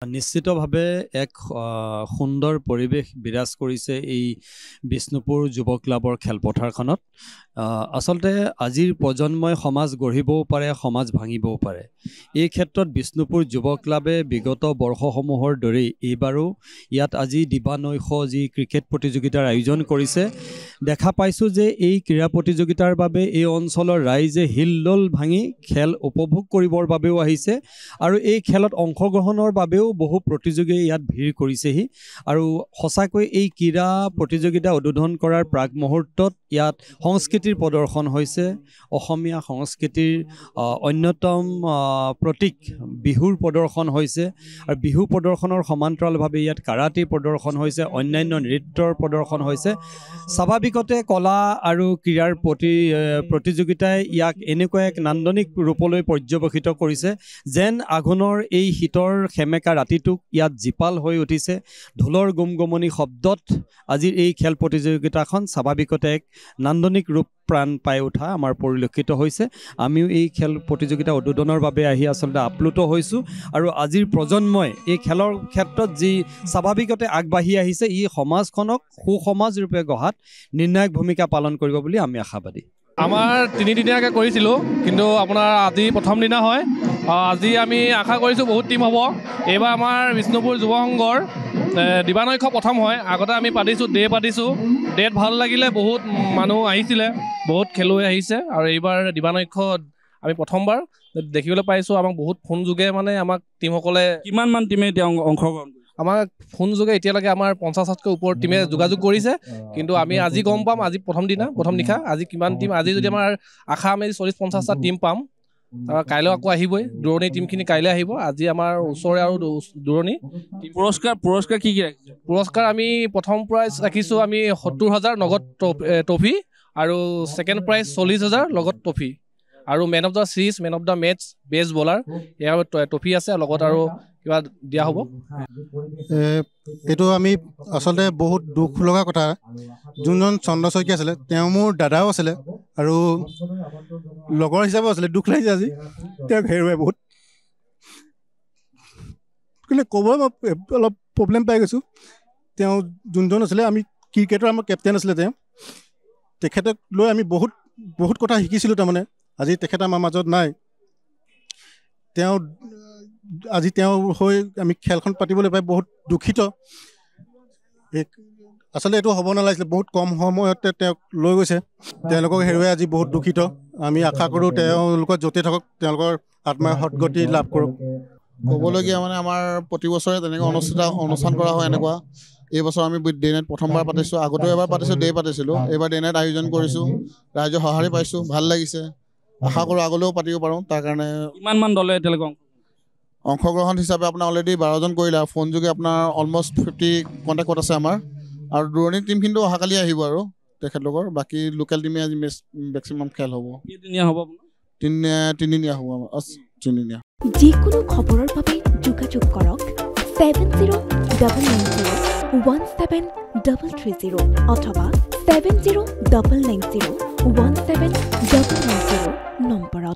নিশ্চিতভাৱে এক সুন্দৰ পৰিৱেশ বিৰাজ কৰিছে এই বিষ্ণুপুৰ যুৱ ক্লাবৰ খেলপথাৰখনত। আচলতে আজিৰ প্ৰজন্মই সমাজ গঢ়িবও পাৰে, সমাজ ভাঙিবও পাৰে। এই ক্ষেত্ৰত বিষ্ণুপুৰ যুৱ ক্লাবে বিগত বৰ্ষসমূহৰ দৰেই এইবাৰো ইয়াত আজি দিবানৈশ যি ক্ৰিকেট প্ৰতিযোগিতাৰ আয়োজন কৰিছে, দেখা পাইছোঁ যে এই ক্ৰীড়া প্ৰতিযোগিতাৰ বাবে এই অঞ্চলৰ ৰাইজে হিল্লোল ভাঙি খেল উপভোগ কৰিবৰ বাবেও আহিছে আৰু এই খেলত অংশগ্ৰহণৰ বাবেও বহু প্ৰতিযোগীয়ে ইয়াত ভিৰ কৰিছেহি। আৰু সঁচাকৈ এই ক্ৰীড়া প্ৰতিযোগিতা উদ্বোধন কৰাৰ প্ৰাক মুহূৰ্তত ইয়াত সংস্কৃতিৰ প্ৰদৰ্শন হৈছে। অসমীয়া সংস্কৃতিৰ অন্যতম প্ৰতীক বিহুৰ প্ৰদৰ্শন হৈছে আৰু বিহু প্ৰদৰ্শনৰ সমান্তৰালভাৱে ইয়াত কাৰাটে প্ৰদৰ্শন হৈছে, অন্যান্য নৃত্যৰ প্ৰদৰ্শন হৈছে। স্বাভাৱিকতে কলা আৰু ক্ৰীড়াৰ প্ৰতিযোগিতাই ইয়াক এনেকুৱা এক নান্দনিক ৰূপলৈ পৰ্যবেক্ষিত কৰিছে যেন আঘোণৰ এই শীতৰ সেমেকা ৰাতিটোক ইয়াত জীপাল হৈ উঠিছে। ঢোলৰ গুমগুমনি শব্দত আজিৰ এই খেল প্ৰতিযোগিতাখন স্বাভাৱিকতে এক নান্দনিক ৰূপ প্ৰাণ পাই উঠা আমাৰ পৰিলক্ষিত হৈছে। আমিও এই খেল প্ৰতিযোগিতা উদ্বোধনৰ বাবে আহি আচলতে আপ্লুত হৈছোঁ আৰু আজিৰ প্ৰজন্মই এই খেলৰ ক্ষেত্ৰত যি স্বাভাৱিকতে আগবাঢ়ি আহিছে, ই সমাজখনক সুসমাজ ৰূপে গঢ়াত নিৰ্ণায়ক ভূমিকা পালন কৰিব বুলি আমি আশাবাদী। আমাৰ 3 দিনীয়াকৈ কৰিছিলোঁ, কিন্তু আপোনাৰ আজি প্ৰথম দিনা হয়। আজি আমি আশা কৰিছোঁ বহুত টিম হ'ব। এইবাৰ আমাৰ বিষ্ণুপুৰ যুৱ সংঘৰ দিবানৈশ প্ৰথম হয়। আগতে আমি পাতিছোঁ, ডেট ভাল লাগিলে, বহুত মানুহ আহিছিলে, বহুত খেলুৱৈ আহিছে। আৰু এইবাৰ দিবানৈশত আমি প্ৰথমবাৰ দেখিবলৈ পাইছোঁ। আমাক বহুত ফোন যোগে মানে আমাক টিমসকলে কিমানমান টিমে এতিয়া অংশগ্ৰহণ কৰিছে? আমাক ফোন যোগে এতিয়ালৈকে আমাৰ 50তকৈ ওপৰত টিমে যোগাযোগ কৰিছে, কিন্তু আমি আজি গম পাম আজি প্ৰথম নিশা আজি কিমান টিম। আজি যদি আমাৰ আশা আমি 40-50টা টিম পাম, তাৰ কাইলৈ আকৌ আহিবই। দূৰণি টিমখিনি কাইলৈ আহিব। আজি আমাৰ ওচৰে আৰু দূৰণি পুৰস্কাৰ কি ৰাখিছে? পুৰস্কাৰ আমি প্ৰথম প্ৰাইজ ৰাখিছোঁ আমি 70,000 নগদ ট্ৰফি আৰু ছেকেণ্ড প্ৰাইজ 40,000 লগত ট্ৰফি আৰু man of the series, man of the match, best bowler year trophy আছে, লগত আৰু কিবা দিয়া হ'ব। এইটো আমি আচলতে বহুত দুখ লগা কথা। যোনজন চন্দ্ৰ শইকীয়া আছিলে তেওঁ মোৰ দাদাও আছিলে আৰু লগৰ হিচাপেও আছিলে। দুখ লাগিছে আজি তেওঁক হেৰুৱাই বহুত, কিন্তু ক'ব অলপ প্ৰব্লেম পাই গৈছোঁ। তেওঁ যোনজন আছিলে, আমি ক্ৰিকেটৰ আমাৰ কেপ্টেইন আছিলে, তেখেতক লৈ আমি বহুত কথা শিকিছিলোঁ। তাৰমানে আজি তেখেত আমাৰ মাজত নাই। আজি তেওঁ হৈ আমি খেলখন পাতিবলৈ পাই বহুত দুখিত। আচলতে এইটো হ'ব নালাগিছিলে। বহুত কম সময়তে তেওঁক লৈ গৈছে, তেওঁলোকক হেৰুৱাই আজি বহুত দুখিত। আমি আশা কৰোঁ তেওঁলোকৰ য'তে থাকক তেওঁলোকৰ আত্মাই সদগতি লাভ কৰক। ক'বলগীয়া মানে আমাৰ প্ৰতি বছৰে তেনেকৈ অনুষ্ঠান কৰা হয় এনেকুৱা। এই বছৰ আমি ডে নাইট প্ৰথমবাৰ পাতিছোঁ। আগতেও এবাৰ পাতিছোঁ, ডে পাতিছিলোঁ। এইবাৰ ডে নাইট আয়োজন কৰিছোঁ, ৰাইজৰ সঁহাৰি পাইছোঁ, ভাল লাগিছে। আশা কৰোঁ আগলৈও পাতিব পাৰোঁ। তাৰ কাৰণে কিমানমান দলে এতিয়ালৈকে অংশগ্ৰহণ হিচাপে আপোনাৰ অলৰেডি 12জন কৰিলে। ফোন যোগে আপোনাৰ অলমষ্ট 50 কণ্টেক্টত আছে আমাৰ। আৰু দূৰণি টিমখিনিতো অহাকালি আহিব আৰু তেখেতলোকৰ। বাকী লোকেল টিমে আজি মেক্সিমাম খেল হ'ব। কেইদিনীয়া হ'ব? 3দিনীয়া হ'ব আমাৰ। 3দিনীয়া। যিকোনো খবৰৰ বাবে যোগাযোগ কৰক 7099017330 অথবা 7099017390 নম্বৰত।